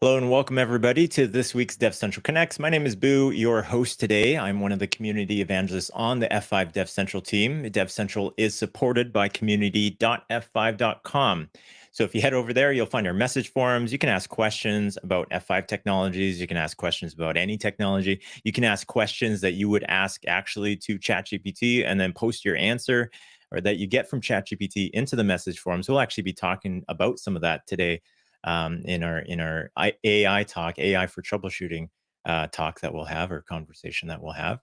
Hello and welcome everybody to this week's DevCentral Connects. My name is Boo, your host today. I'm one of the community evangelists on the F5 DevCentral team. DevCentral is supported by community.f5.com. So if you head over there, you'll find our message forums. You can ask questions about F5 technologies. You can ask questions about any technology. You can ask questions that you would ask actually to ChatGPT and then post your answer or that you get from ChatGPT into the message forums. We'll actually be talking about some of that today. In our AI talk, AI for troubleshooting talk that we'll have, or conversation that we'll have.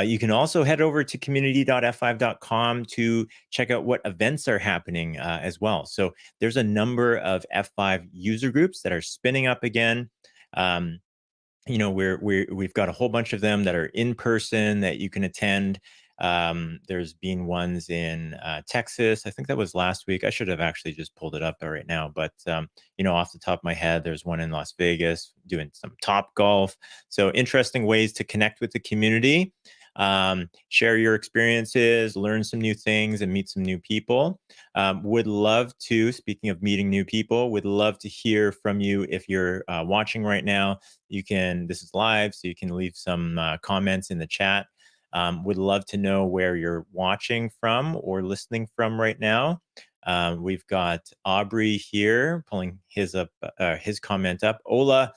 You can also head over to community.f5.com to check out what events are happening as well. So there's a number of F5 user groups that are spinning up again. We've got a whole bunch of them that are in person that you can attend. There's been ones in Texas. I think that was last week. I should have actually just pulled it up right now. But, off the top of my head, there's one in Las Vegas doing some Top Golf. So interesting ways to connect with the community, share your experiences, learn some new things, and meet some new people. Would love to, speaking of meeting new people, would love to hear from you. If you're watching right now, this is live, so you can leave some comments in the chat. Would love to know where you're watching from or listening from right now. We've got Aubrey here pulling his comment up. Hola,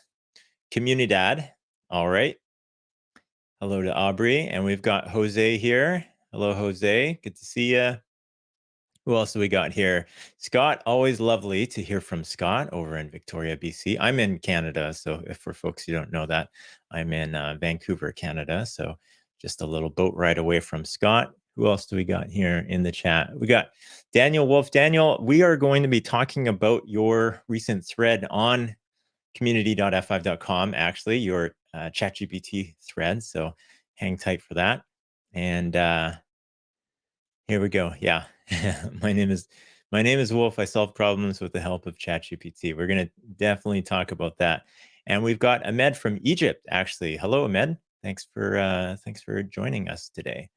comunidad. All right. Hello to Aubrey. And we've got Jose here. Hello, Jose. Good to see you. Who else do we got here? Scott, always lovely to hear from Scott over in Victoria, BC. I'm in Canada. So if for folks who don't know that, I'm in Vancouver, Canada. So just a little boat ride away from Scott. Who else do we got here in the chat? We got Daniel Wolf. Daniel, we are going to be talking about your recent thread on community.f5.com, actually, your ChatGPT thread. So hang tight for that. And here we go. Yeah. My name is Wolf. I solve problems with the help of ChatGPT. We're going to definitely talk about that. And we've got Ahmed from Egypt, actually. Hello, Ahmed. Thanks for joining us today.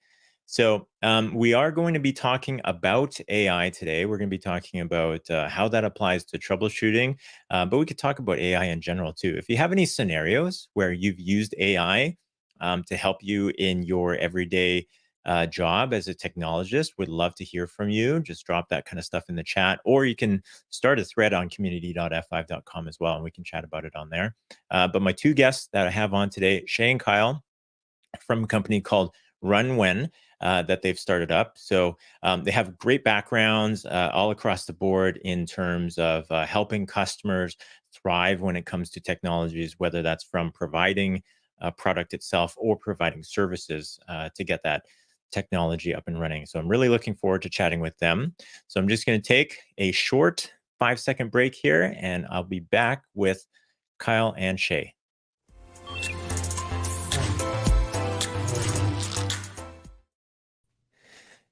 So we are going to be talking about AI today. We're going to be talking about how that applies to troubleshooting, but we could talk about AI in general too. If you have any scenarios where you've used AI to help you in your everyday job as a technologist, would love to hear from you. Just drop that kind of stuff in the chat, or you can start a thread on community.f5.com as well, and we can chat about it on there. But my two guests that I have on today, Shea and Kyle, from a company called RunWhen that they've started up. So they have great backgrounds all across the board in terms of helping customers thrive when it comes to technologies, whether that's from providing a product itself or providing services to get that technology up and running. So I'm really looking forward to chatting with them. So I'm just going to take a short 5-second break here, and I'll be back with Kyle and Shea.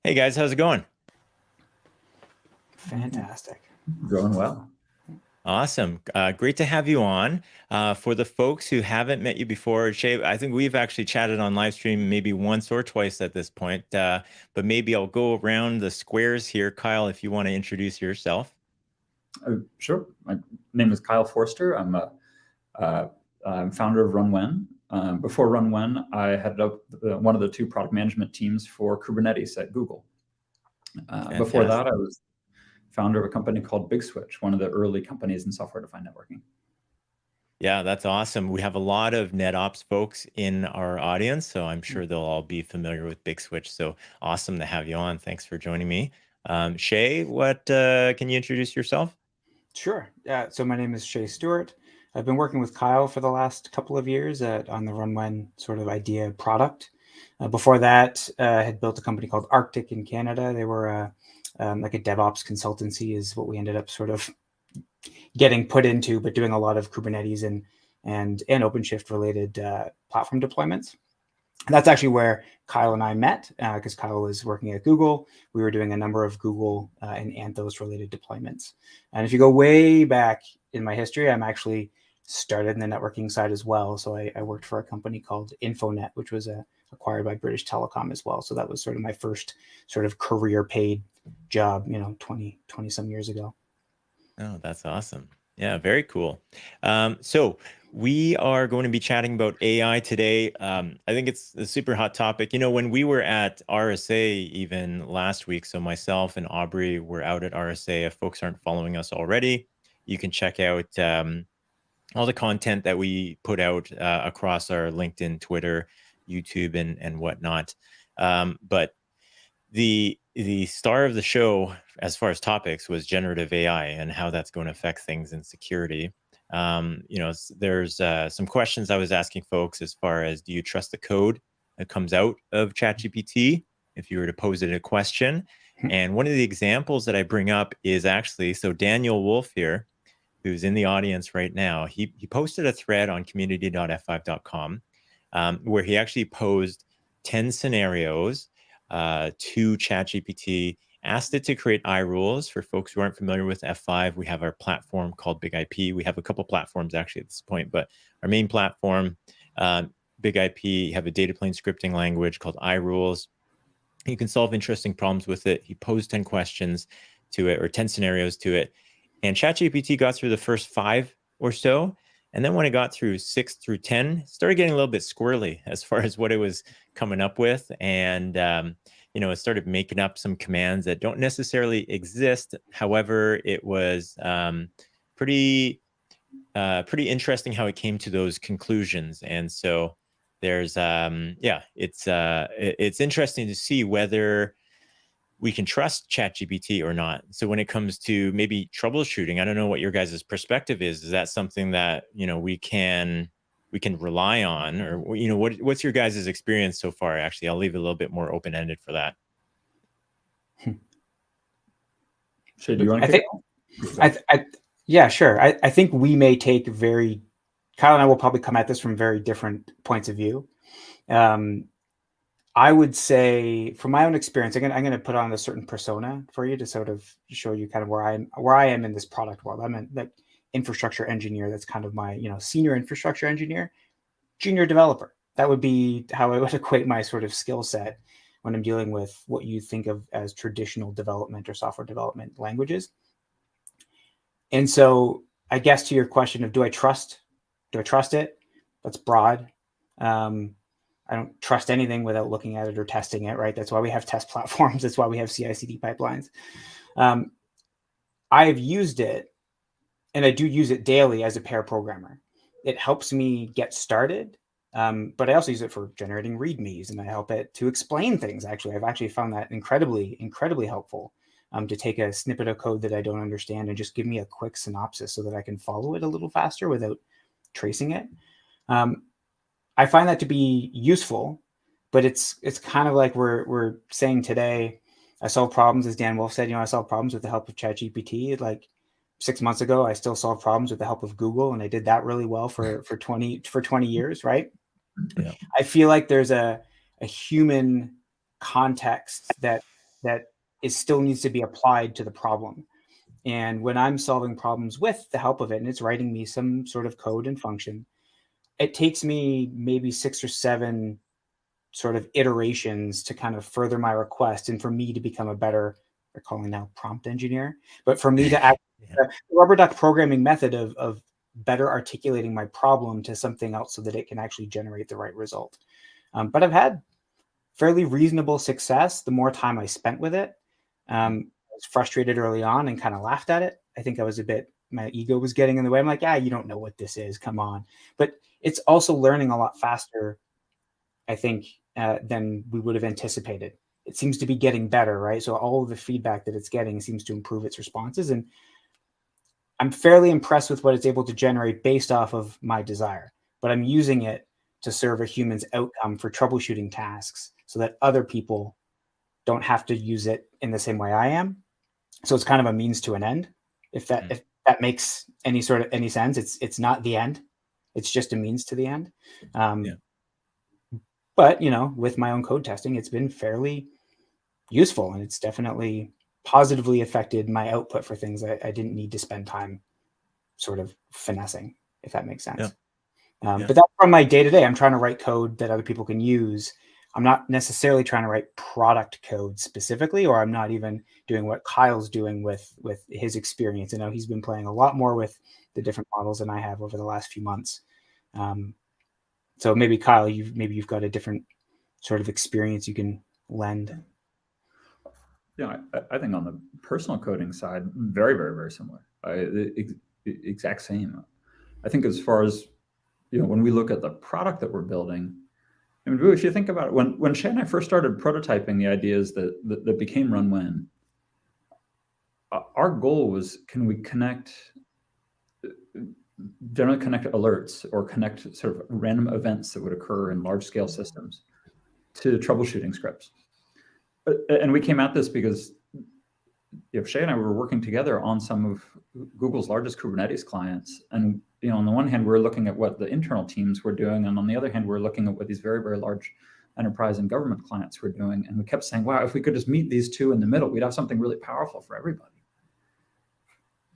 Hey guys, how's it going? Fantastic. Going well. Awesome. Great to have you on. For the folks who haven't met you before, Shea, I think we've actually chatted on live stream maybe once or twice at this point, but maybe I'll go around the squares here. Kyle, if you want to introduce yourself. Sure. My name is Kyle Forster. I'm founder of RunWhen. Before RunWhen, I headed up one of the two product management teams for Kubernetes at Google. Before that, I was founder of a company called Big Switch, one of the early companies in software-defined networking. Yeah, that's awesome. We have a lot of NetOps folks in our audience, so I'm sure they'll all be familiar with Big Switch. So awesome to have you on. Thanks for joining me. Shea, can you introduce yourself? Sure. So my name is Shea Stewart. I've been working with Kyle for the last couple of years on the RunWhen sort of idea product. Before that, I had built a company called Arctic in Canada. They were like a DevOps consultancy is what we ended up sort of getting put into, but doing a lot of Kubernetes and OpenShift related platform deployments. And that's actually where Kyle and I met, because Kyle was working at Google. We were doing a number of Google and Anthos related deployments. And if you go way back in my history, I'm actually started in the networking side as well. So I worked for a company called Infonet, which was acquired by British Telecom as well. So that was sort of my first sort of career paid job, 20 some years ago. Oh, that's awesome. Yeah, very cool. So we are going to be chatting about AI today. I think it's a super hot topic. When we were at RSA even last week, so myself and Aubrey were out at RSA. If folks aren't following us already, you can check out all the content that we put out across our LinkedIn, Twitter, YouTube, and whatnot. But the star of the show, as far as topics, was generative AI and how that's going to affect things in security. There's some questions I was asking folks as far as, do you trust the code that comes out of ChatGPT if you were to pose it a question? And one of the examples that I bring up is actually, so Daniel Wolf here, who's in the audience right now, he posted a thread on community.f5.com where he actually posed 10 scenarios to ChatGPT, asked it to create iRules. For folks who aren't familiar with F5, we have our platform called Big IP. We have a couple platforms actually at this point, but our main platform, Big IP, have a data plane scripting language called iRules. You can solve interesting problems with it. He posed 10 questions to it, or 10 scenarios to it. And ChatGPT got through the first 5 or so. And then when it got through 6 through 10, it started getting a little bit squirrely as far as what it was coming up with. And, it started making up some commands that don't necessarily exist. However, it was pretty interesting how it came to those conclusions. And so there's, it's interesting to see whether we can trust ChatGPT or not. So when it comes to maybe troubleshooting, I don't know what your guys' perspective is. Is that something that, we can rely on, or, what's your guys' experience so far? Actually, I'll leave it a little bit more open-ended for that. Shay, do you want to Yeah, sure. I think we may take Kyle and I will probably come at this from very different points of view. I would say, from my own experience, I'm going to put on a certain persona for you to sort of show you kind of where I am in this product world. I'm an infrastructure engineer. That's kind of my, senior infrastructure engineer, junior developer. That would be how I would equate my sort of skill set when I'm dealing with what you think of as traditional development or software development languages. And so I guess to your question of, do I trust it? That's broad. I don't trust anything without looking at it or testing it, right? That's why we have test platforms. That's why we have CI/CD pipelines. I have used it, and I do use it daily as a pair programmer. It helps me get started, but I also use it for generating READMEs, and I help it to explain things. Actually, I've actually found that incredibly, incredibly helpful to take a snippet of code that I don't understand and just give me a quick synopsis so that I can follow it a little faster without tracing it. I find that to be useful, but it's kind of like we're saying today. I solve problems, as Dan Wolf said. I solve problems with the help of ChatGPT. Like 6 months ago, I still solve problems with the help of Google, and I did that really well for 20 years, right? Yeah. I feel like there's a human context that still needs to be applied to the problem. And when I'm solving problems with the help of it, and it's writing me some sort of code and function, it takes me maybe 6 or 7 sort of iterations to kind of further my request and for me to become a better, they're calling now prompt engineer, but for me to act the rubber duck programming method of better articulating my problem to something else so that it can actually generate the right result. But I've had fairly reasonable success the more time I spent with it. I was frustrated early on and kind of laughed at it. I think my ego was getting in the way. I'm like, you don't know what this is. Come on. But it's also learning a lot faster, I think, than we would have anticipated. It seems to be getting better, right? So all of the feedback that it's getting seems to improve its responses. And I'm fairly impressed with what it's able to generate based off of my desire. But I'm using it to serve a human's outcome for troubleshooting tasks so that other people don't have to use it in the same way I am. So it's kind of a means to an end. If that makes any sense, it's not the end. It's just a means to the end. But, with my own code testing, it's been fairly useful, and it's definitely positively affected my output for things I didn't need to spend time sort of finessing, if that makes sense. But that's from my day-to-day. I'm trying to write code that other people can use. I'm not necessarily trying to write product code specifically, or I'm not even doing what Kyle's doing with his experience. I know he's been playing a lot more with the different models than I have over the last few months. So maybe Kyle, you've got a different sort of experience you can lend. Yeah, I think on the personal coding side, very, very, very similar. The exact same. I think as far as, when we look at the product that we're building, I mean, if you think about it, when Shea and I first started prototyping the ideas that became Run When, our goal was, can we generally connect alerts or connect sort of random events that would occur in large scale systems to troubleshooting scripts. And we came at this because Shea and I were working together on some of Google's largest Kubernetes clients. And on the one hand, we're looking at what the internal teams were doing. And on the other hand, we're looking at what these very, very large enterprise and government clients were doing. And we kept saying, wow, if we could just meet these two in the middle, we'd have something really powerful for everybody.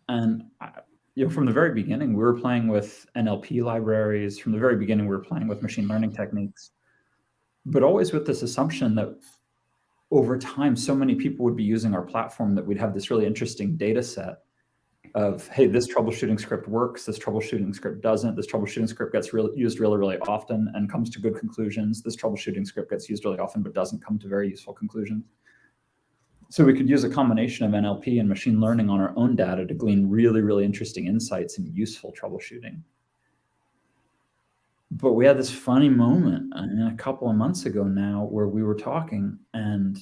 And from the very beginning, we were playing with NLP libraries. From the very beginning, we were playing with machine learning techniques, but always with this assumption that over time, so many people would be using our platform that we'd have this really interesting data set of, hey, this troubleshooting script works, this troubleshooting script doesn't, this troubleshooting script gets used really, really often and comes to good conclusions. This troubleshooting script gets used really often, but doesn't come to very useful conclusions. So we could use a combination of NLP and machine learning on our own data to glean really, really interesting insights and useful troubleshooting. But we had this funny moment a couple of months ago now where we were talking, and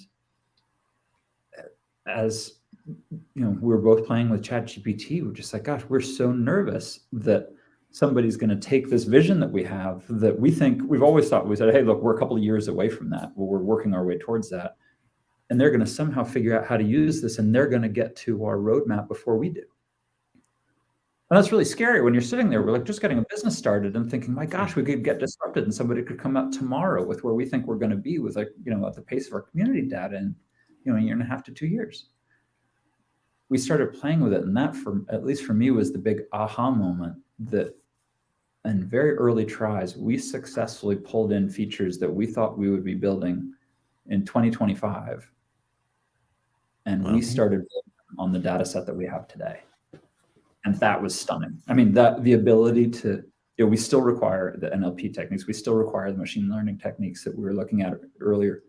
as we were both playing with ChatGPT, we're just like, gosh, we're so nervous that somebody's going to take this vision that we have, that we think we've always thought. We said, hey, look, we're a couple of years away from that. Well, we're working our way towards that. And they're going to somehow figure out how to use this, and they're going to get to our roadmap before we do. And that's really scary when you're sitting there. We're like just getting a business started and thinking, my gosh, we could get disrupted and somebody could come out tomorrow with where we think we're going to be with, at the pace of our community data in, a year and a half to 2 years. We started playing with it. And that, at least for me, was the big aha moment that in very early tries, we successfully pulled in features that we thought we would be building in 2025. And we started building on the data set that we have today. And that was stunning. I mean, the ability to, we still require the NLP techniques. We still require the machine learning techniques that we were looking at earlier.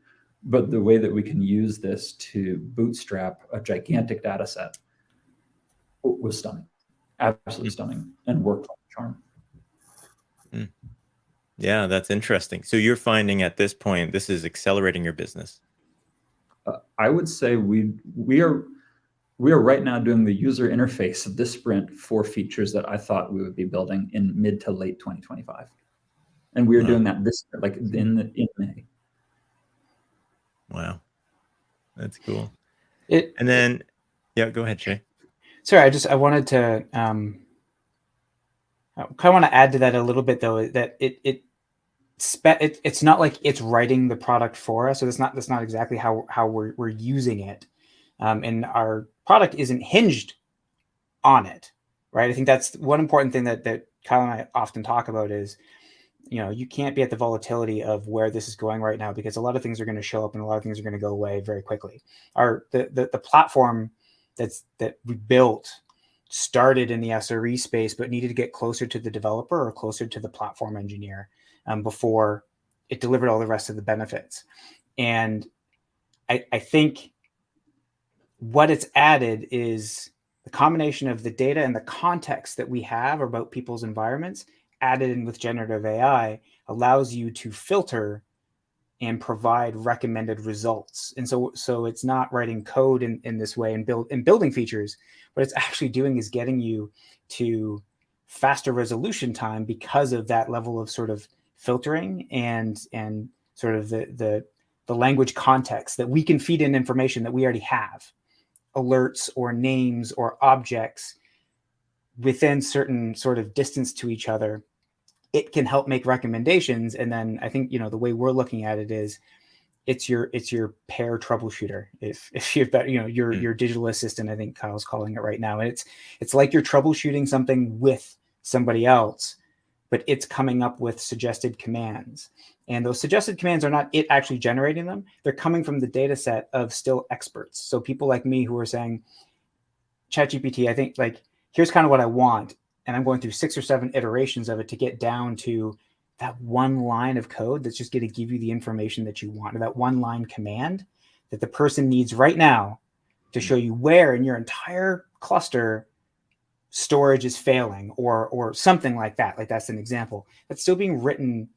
But the way that we can use this to bootstrap a gigantic data set was stunning, absolutely stunning, and worked like a charm. Yeah, that's interesting. So you're finding at this point, this is accelerating your business. I would say we are right now doing the user interface of this sprint for features that I thought we would be building in mid to late 2025. And we are doing that in May. Wow. That's cool. And then, yeah, go ahead, Shea. Sorry, I wanted to, I kind of want to add to that a little bit though, that it's not like it's writing the product for us. So that's not exactly how we're using it. And our product isn't hinged on it, right? I think that's one important thing that Kyle and I often talk about is, you can't be at the volatility of where this is going right now, because a lot of things are going to show up and a lot of things are going to go away very quickly. The platform that we built started in the SRE space, but needed to get closer to the developer or closer to the platform engineer before it delivered all the rest of the benefits. And I think what it's added is the combination of the data and the context that we have about people's environments added in with generative AI allows you to filter and provide recommended results. And so it's not writing code in this way and building features. What it's actually doing is getting you to faster resolution time because of that level of sort of filtering and sort of the language context that we can feed in information that we already have, alerts or names or objects within certain sort of distance to each other. It can help make recommendations. And then I think, the way we're looking at it is it's your pair troubleshooter. If you've got, your digital assistant, I think Kyle's calling it right now. And it's like you're troubleshooting something with somebody else, but it's coming up with suggested commands. And those suggested commands are not it actually generating them. They're coming from the data set of still experts. So people like me who are saying, ChatGPT, I think like, here's kind of what I want. And I'm going through 6 or 7 iterations of it to get down to that one line of code that's just going to give you the information that you want, or that one line command that the person needs right now to show you where in your entire cluster storage is failing, or something like that. Like that's an example. That's still being written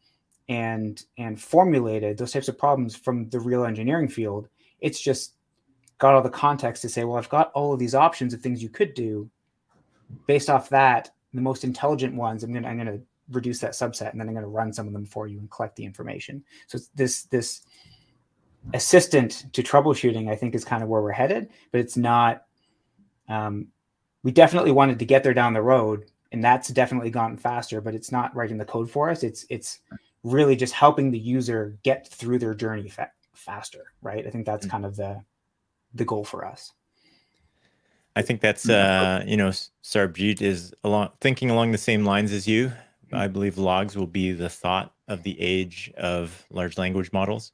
and formulated, those types of problems from the real engineering field. It's just got all the context to say, well, I've got all of these options of things you could do. Based off that, the most intelligent ones, I'm gonna reduce that subset, and then I'm gonna run some of them for you and collect the information. So this assistant to troubleshooting, I think, is kind of where we're headed, but it's not. We definitely wanted to get there down the road, and that's definitely gotten faster, but it's not writing the code for us. It's really just helping the user get through their journey faster, right? I think that's kind of the goal for us. I think that's, Sarbjeet is thinking along the same lines as you. I believe logs will be the thought of the age of large language models.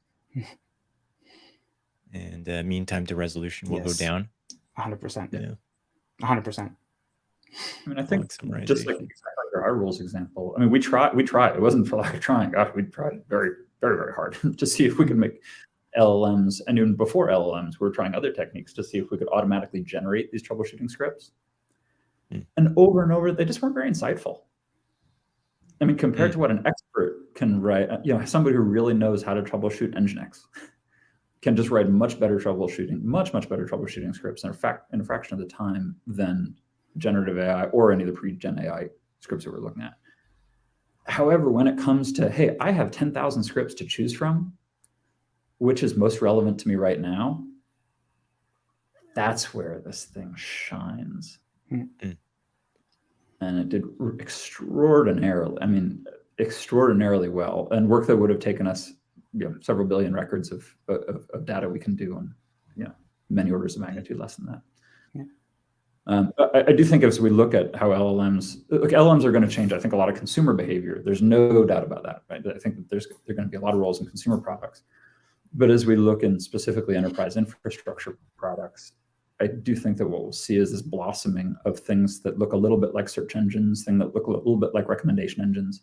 And mean time to resolution will go down. 100%. Yeah. 100%. I mean, I think just like our rules example, I mean, we tried. It wasn't for lack of trying. Gosh, we tried very, very, very hard to see if we could make LLMs. And even before LLMs, we were trying other techniques to see if we could automatically generate these troubleshooting scripts. And over, they just weren't very insightful. I mean, compared to what an expert can write, somebody who really knows how to troubleshoot Nginx can just write much better troubleshooting scripts in a fraction of the time than generative AI or any of the pre-gen AI scripts that we're looking at. However, when it comes to, hey, I have 10,000 scripts to choose from, which is most relevant to me right now, that's where this thing shines. And it did extraordinarily well, and work that would have taken us several billion records of data we can do on many orders of magnitude less than that. I do think as we look at how LLMs are going to change, I think a lot of consumer behavior. There's no doubt about that, right? I think that there are going to be a lot of roles in consumer products. But as we look in specifically enterprise infrastructure products, I do think that what we'll see is this blossoming of things that look a little bit like search engines, things that look a little bit like recommendation engines.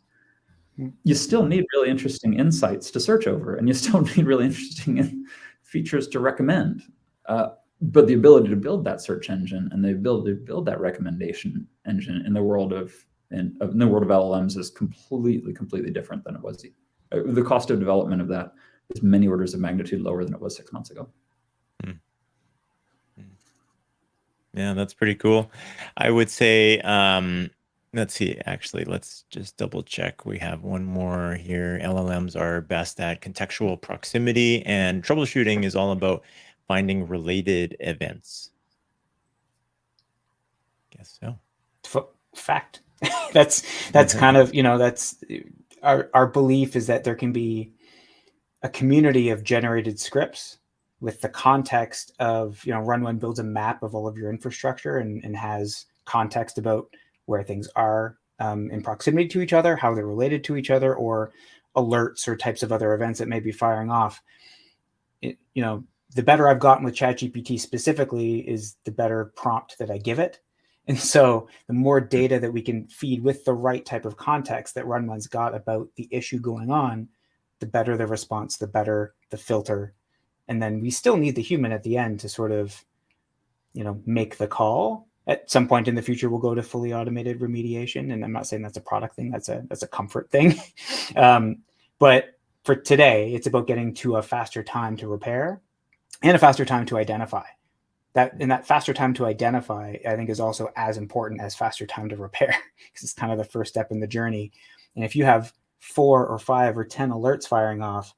You still need really interesting insights to search over, and you still need really interesting features to recommend. But the ability to build that search engine and the ability to build that recommendation engine in the world of LLMs is completely different than it was. The cost of development of that is many orders of magnitude lower than it was 6 months ago. Yeah, that's pretty cool. I would say, let's see, actually, let's just double check. We have one more here. LLMs are best at contextual proximity, and troubleshooting is all about finding related events. Guess so. Fact. That's kind of, that's our belief is that there can be a community of generated scripts with the context of, Run1 builds a map of all of your infrastructure and has context about where things are in proximity to each other, how they're related to each other, or alerts or types of other events that may be firing off. The better I've gotten with ChatGPT specifically is the better prompt that I give it. And so the more data that we can feed with the right type of context that Run1's got about the issue going on, the better the response, the better the filter. And then we still need the human at the end to sort of, make the call. At some point in the future, we'll go to fully automated remediation. And I'm not saying that's a product thing, that's a comfort thing. But for today, it's about getting to a faster time to repair and a faster time to identify. That faster time to identify, I think, is also as important as faster time to repair, because it's kind of the first step in the journey. And if you have 4 or 5 or 10 alerts firing off,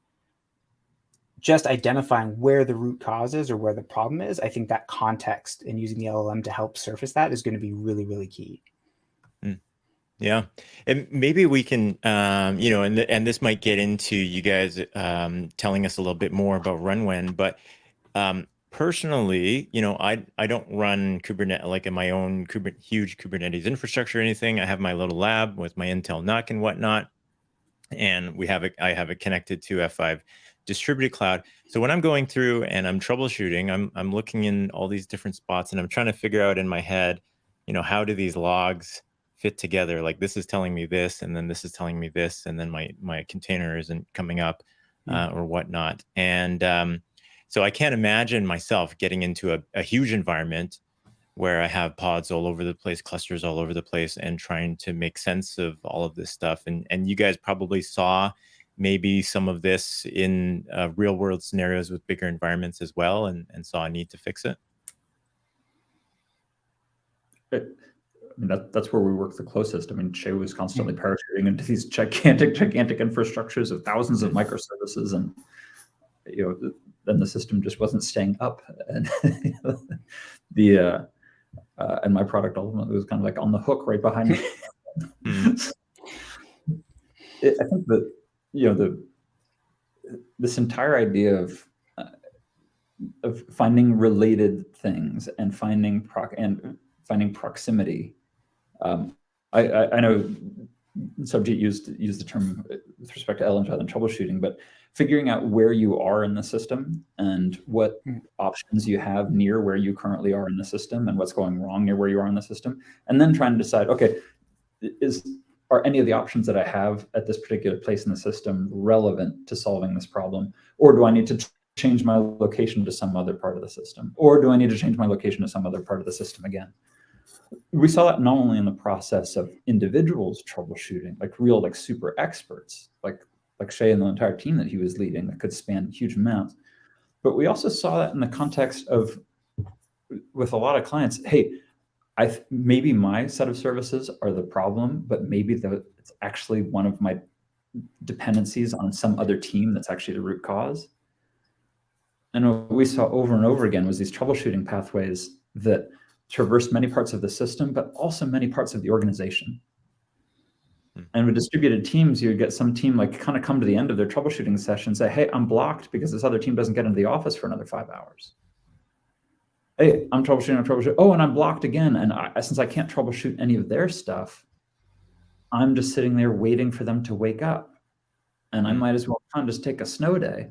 just identifying where the root cause is or where the problem is, I think that context and using the LLM to help surface that is going to be really, really key. Yeah. And maybe we can, and this might get into you guys telling us a little bit more about Run1, but personally, I don't run Kubernetes like in my own huge Kubernetes infrastructure or anything. I have my little lab with my Intel NUC and whatnot, and I have it connected to F5 distributed cloud. So when I'm going through and I'm troubleshooting, I'm looking in all these different spots, and I'm trying to figure out in my head, how do these logs fit together? Like, this is telling me this, and then this is telling me this, and then my container isn't coming up or whatnot. And so I can't imagine myself getting into a huge environment where I have pods all over the place, clusters all over the place, and trying to make sense of all of this stuff. And you guys probably saw maybe some of this in real world scenarios with bigger environments as well, and saw a need to fix it. I mean, that's where we work the closest. I mean, Shea was constantly parachuting into these gigantic infrastructures of thousands of microservices, and then the system just wasn't staying up, and and my product ultimately was kind of like on the hook right behind me. I think that this entire idea of finding related things and finding proximity. I know Subject used the term with respect to Ellen rather than troubleshooting, but figuring out where you are in the system and what options you have near where you currently are in the system and what's going wrong near where you are in the system, and then trying to decide, okay, are any of the options that I have at this particular place in the system relevant to solving this problem, or do I need to change my location to some other part of the system, or do I need to change my location to some other part of the system again? We saw that not only in the process of individuals troubleshooting, like real, like super experts, like Shea and the entire team that he was leading that could span huge amounts, but we also saw that in the context of, with a lot of clients, hey, maybe my set of services are the problem, but maybe it's actually one of my dependencies on some other team that's actually the root cause. And what we saw over and over again was these troubleshooting pathways that traverse many parts of the system, but also many parts of the organization. And with distributed teams, you get some team like kind of come to the end of their troubleshooting session and say, hey, I'm blocked because this other team doesn't get into the office for another 5 hours. Hey, I'm troubleshooting. Oh, and I'm blocked again. And since I can't troubleshoot any of their stuff, I'm just sitting there waiting for them to wake up. And I might as well just take a snow day.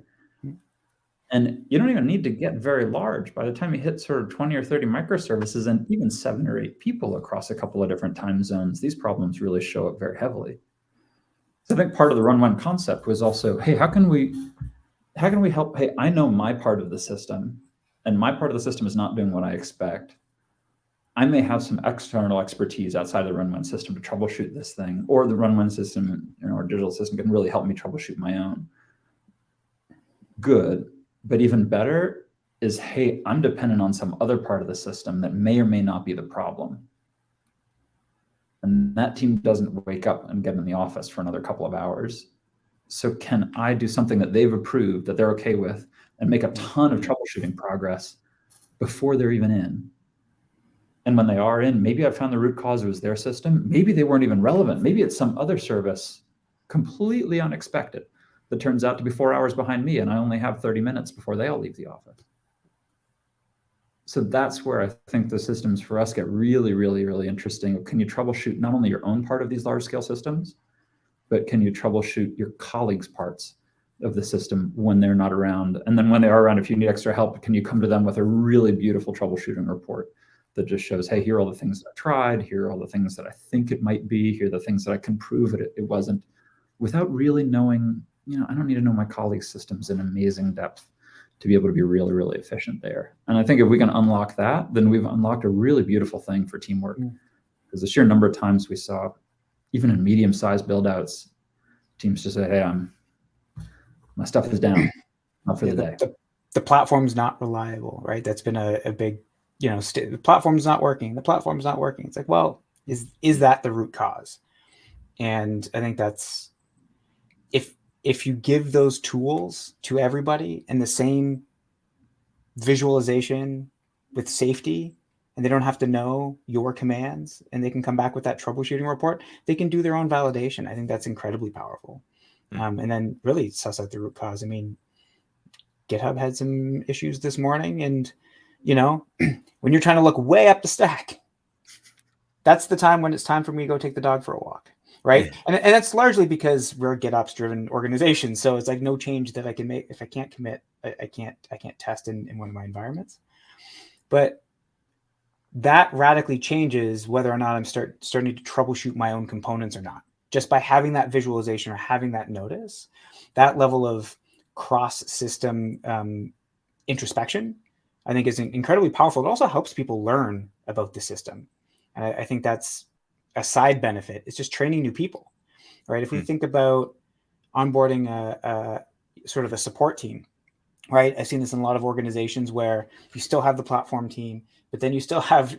And you don't even need to get very large. By the time you hit sort of 20 or 30 microservices and even 7 or 8 people across a couple of different time zones, these problems really show up very heavily. So I think part of the Run One concept was also, hey, how can we help? Hey, I know my part of the system, and my part of the system is not doing what I expect. I may have some external expertise outside of the Run One system to troubleshoot this thing, or the Run One system, or digital system can really help me troubleshoot my own. Good. But even better is, hey, I'm dependent on some other part of the system that may or may not be the problem. And that team doesn't wake up and get in the office for another couple of hours. So can I do something that they've approved, that they're okay with, and make a ton of troubleshooting progress before they're even in? And when they are in, maybe I found the root cause was their system. Maybe they weren't even relevant. Maybe it's some other service completely unexpected that turns out to be 4 hours behind me, and I only have 30 minutes before they all leave the office. So that's where I think the systems for us get really, really, really interesting. Can you troubleshoot not only your own part of these large scale systems, but can you troubleshoot your colleagues' parts of the system when they're not around? And then when they are around, if you need extra help, can you come to them with a really beautiful troubleshooting report that just shows, hey, here are all the things that I tried, here are all the things that I think it might be, here are the things that I can prove it wasn't, without really knowing, I don't need to know my colleagues' systems in amazing depth to be able to be really, really efficient there. And I think if we can unlock that, then we've unlocked a really beautiful thing for teamwork. Because the sheer number of times we saw, even in medium-sized build-outs, teams just say, hey, my stuff is down, not for the day. The platform's not reliable, right? That's been a big, the platform's not working. The platform's not working. It's like, well, is that the root cause? And I think that's, if you give those tools to everybody and the same visualization with safety, and they don't have to know your commands, and they can come back with that troubleshooting report, they can do their own validation. I think that's incredibly powerful. And then really suss out the root cause. I mean, GitHub had some issues this morning. And, when you're trying to look way up the stack, that's the time when it's time for me to go take the dog for a walk. Right. And that's largely because we're a GitOps driven organization. So it's like no change that I can make. If I can't commit, I can't test in one of my environments. But that radically changes whether or not I'm starting to troubleshoot my own components or not. Just by having that visualization or having that notice, that level of cross-system introspection, I think is incredibly powerful. It also helps people learn about the system. And I think that's a side benefit. It's just training new people, right? If we think about onboarding a sort of a support team, right? I've seen this in a lot of organizations where you still have the platform team, but then you still have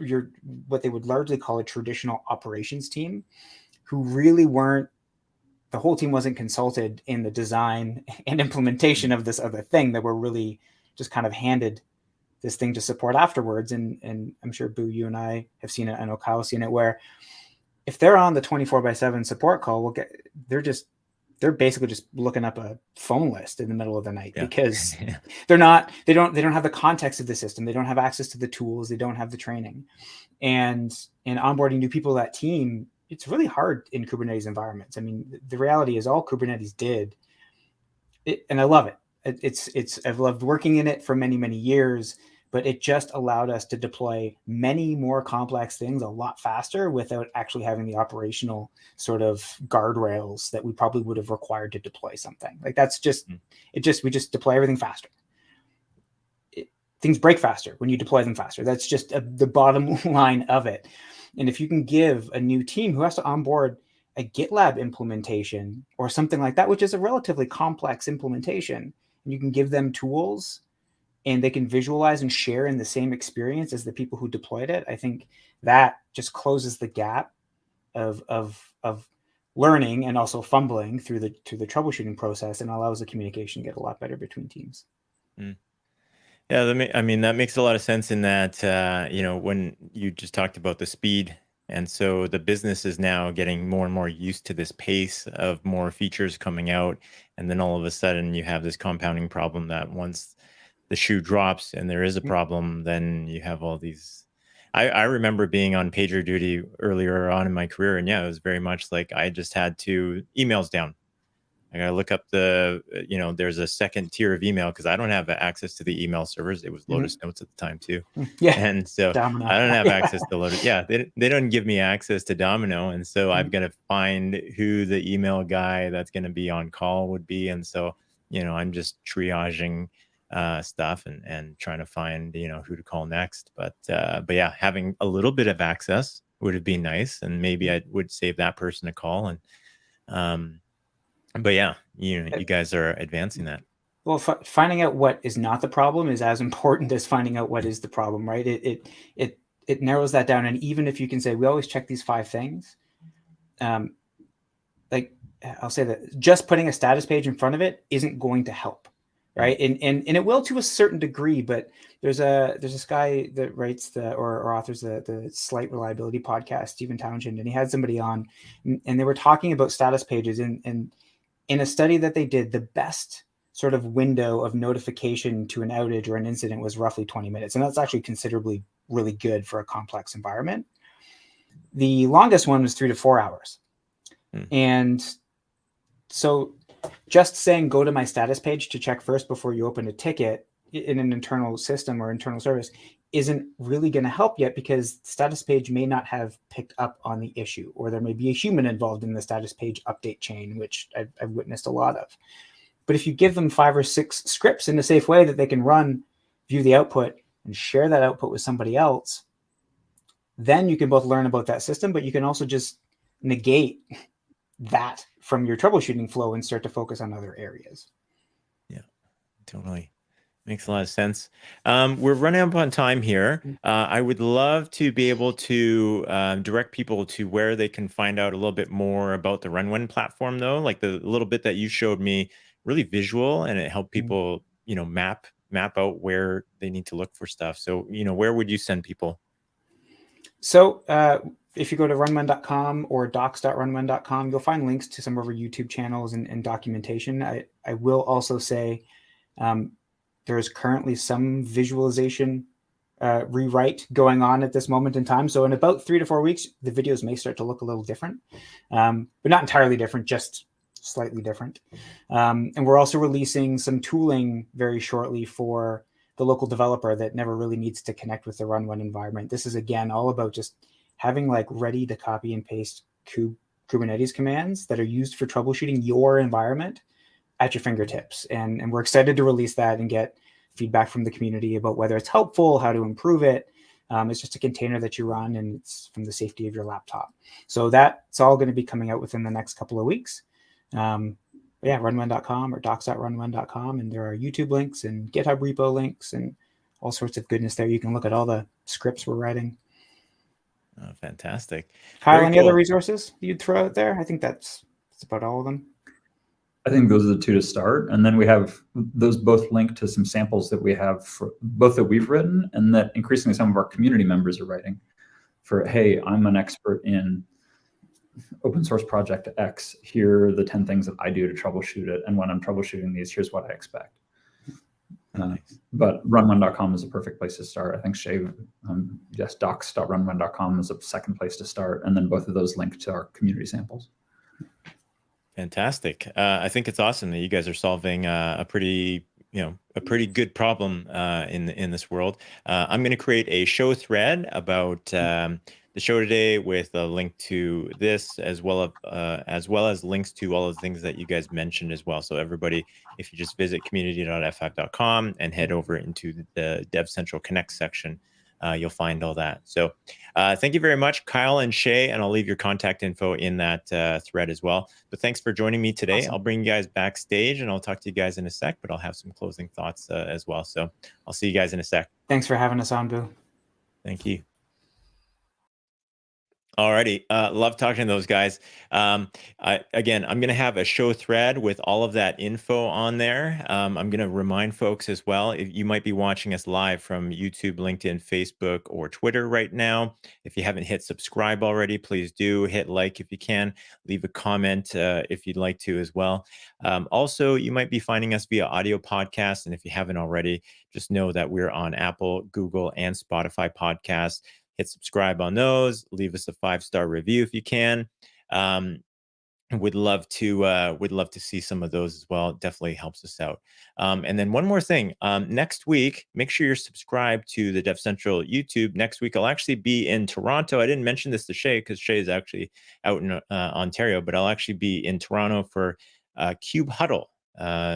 what they would largely call a traditional operations team, who really the whole team wasn't consulted in the design and implementation of this other thing. That were really just kind of handed this thing to support afterwards. And I'm sure, Boo, you and I have seen it. I know Kyle's seen it, where if they're on the 24/7 support call, they're basically just looking up a phone list in the middle of the night because they don't have the context of the system. They don't have access to the tools. They don't have the training. And onboarding new people to that team, it's really hard in Kubernetes environments. I mean, the reality is all Kubernetes did, and I love it. I've loved working in it for many, many years, but it just allowed us to deploy many more complex things a lot faster without actually having the operational sort of guardrails that we probably would have required to deploy something. Like that's just, we just deploy everything faster. Things break faster when you deploy them faster. That's just the bottom line of it. And if you can give a new team who has to onboard a GitLab implementation or something like that, which is a relatively complex implementation, and you can give them tools and they can visualize and share in the same experience as the people who deployed it, I think that just closes the gap of learning and also fumbling through the troubleshooting process, and allows the communication to get a lot better between teams. Yeah, that makes a lot of sense in that, when you just talked about the speed. And so the business is now getting more and more used to this pace of more features coming out. And then all of a sudden you have this compounding problem that once the shoe drops and there is a problem, then you have all these. I remember being on pager duty earlier on in my career. And it was very much like I just had emails down. I got to look up there's a second tier of email because I don't have access to the email servers. It was Lotus Notes at the time too. Yeah. And so Domino. I don't have access to Lotus. Yeah. They don't give me access to Domino. And so I've got to find who the email guy that's going to be on call would be. And so, I'm just triaging stuff and trying to find, who to call next. But yeah, having a little bit of access would have been nice. And maybe I would save that person a call. And, but yeah, you guys are advancing that. Well, finding out what is not the problem is as important as finding out what is the problem, right? It narrows that down. And even if you can say, we always check these 5 things, like I'll say that just putting a status page in front of it isn't going to help, right? And it will to a certain degree, but there's this guy that writes or authors the Slight Reliability podcast, Stephen Townsend, and he had somebody on, and they were talking about status pages, and in a study that they did, the best sort of window of notification to an outage or an incident was roughly 20 minutes. And that's actually considerably really good for a complex environment. The longest one was 3 to 4 hours. And so just saying, go to my status page to check first before you open a ticket in an internal system or internal service isn't really going to help yet, because the status page may not have picked up on the issue, or there may be a human involved in the status page update chain, which I've witnessed a lot of. But if you give them 5 or 6 scripts in a safe way that they can run, view the output, and share that output with somebody else, then you can both learn about that system, but you can also just negate that from your troubleshooting flow and start to focus on other areas. Yeah, totally. Makes a lot of sense. We're running up on time here. I would love to be able to direct people to where they can find out a little bit more about the Runwhen platform, though. Like the little bit that you showed me, really visual, and it helped people, map out where they need to look for stuff. So, where would you send people? So if you go to runwhen.com or docs.runwhen.com, you'll find links to some of our YouTube channels and documentation. I will also say, There is currently some visualization rewrite going on at this moment in time. So in about 3 to 4 weeks, the videos may start to look a little different, but not entirely different, just slightly different. And we're also releasing some tooling very shortly for the local developer that never really needs to connect with the Run One environment. This is, again, all about just having like ready to copy and paste Kubernetes commands that are used for troubleshooting your environment at your fingertips. And we're excited to release that and get feedback from the community about whether it's helpful, how to improve it. It's just a container that you run, and it's from the safety of your laptop. So that's all going to be coming out within the next couple of weeks. runone.com or docs.runone.com, and there are YouTube links and GitHub repo links and all sorts of goodness there. You can look at all the scripts we're writing. Oh, fantastic. Kyle, Very any cool. other resources you'd throw out there? I think that's about all of them. I think those are the two to start. And then we have those both linked to some samples that we have for both that we've written and that increasingly some of our community members are writing for, hey, I'm an expert in open source project X. Here are the 10 things that I do to troubleshoot it. And when I'm troubleshooting these, here's what I expect. But runone.com is a perfect place to start. I think Shea, yes, docs.runone.com is a second place to start. And then both of those link to our community samples. Fantastic. I think it's awesome that you guys are solving a pretty good problem in this world. I'm going to create a show thread about the show today with a link to this, as well as links to all of the things that you guys mentioned as well. So everybody, if you just visit community.f5.com and head over into the DevCentral Connects section, you'll find all that. So thank you very much, Kyle and Shea, and I'll leave your contact info in that thread as well. But thanks for joining me today. Awesome. I'll bring you guys backstage and I'll talk to you guys in a sec, but I'll have some closing thoughts as well. So I'll see you guys in a sec. Thanks for having us on, Boo. Thank you. Alrighty, love talking to those guys. Again, I'm going to have a show thread with all of that info on there. I'm going to remind folks as well, if you might be watching us live from YouTube, LinkedIn, Facebook, or Twitter right now. If you haven't hit subscribe already, please do hit like if you can. Leave a comment if you'd like to as well. Also, you might be finding us via audio podcast, and if you haven't already, just know that we're on Apple, Google, and Spotify podcasts. Hit subscribe on those. Leave us a 5-star review if you can. Would love to see some of those as well. It definitely helps us out. And then one more thing. Next week, make sure you're subscribed to the DevCentral YouTube. Next week, I'll actually be in Toronto. I didn't mention this to Shea because Shea is actually out in Ontario, but I'll actually be in Toronto for Cube Huddle,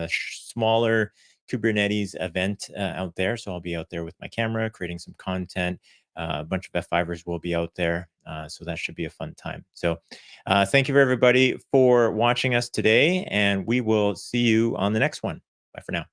smaller Kubernetes event out there. So I'll be out there with my camera, creating some content. A bunch of F5ers will be out there. So that should be a fun time. So thank you everybody for watching us today, and we will see you on the next one. Bye for now.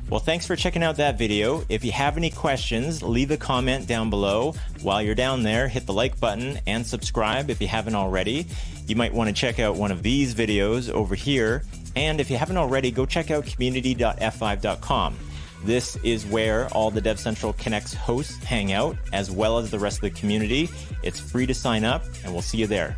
Well, thanks for checking out that video. If you have any questions, leave a comment down below. While you're down there, hit the like button and subscribe if you haven't already. You might want to check out one of these videos over here. And if you haven't already, go check out community.f5.com. This is where all the DevCentral Connects hosts hang out, as well as the rest of the community. It's free to sign up, and we'll see you there.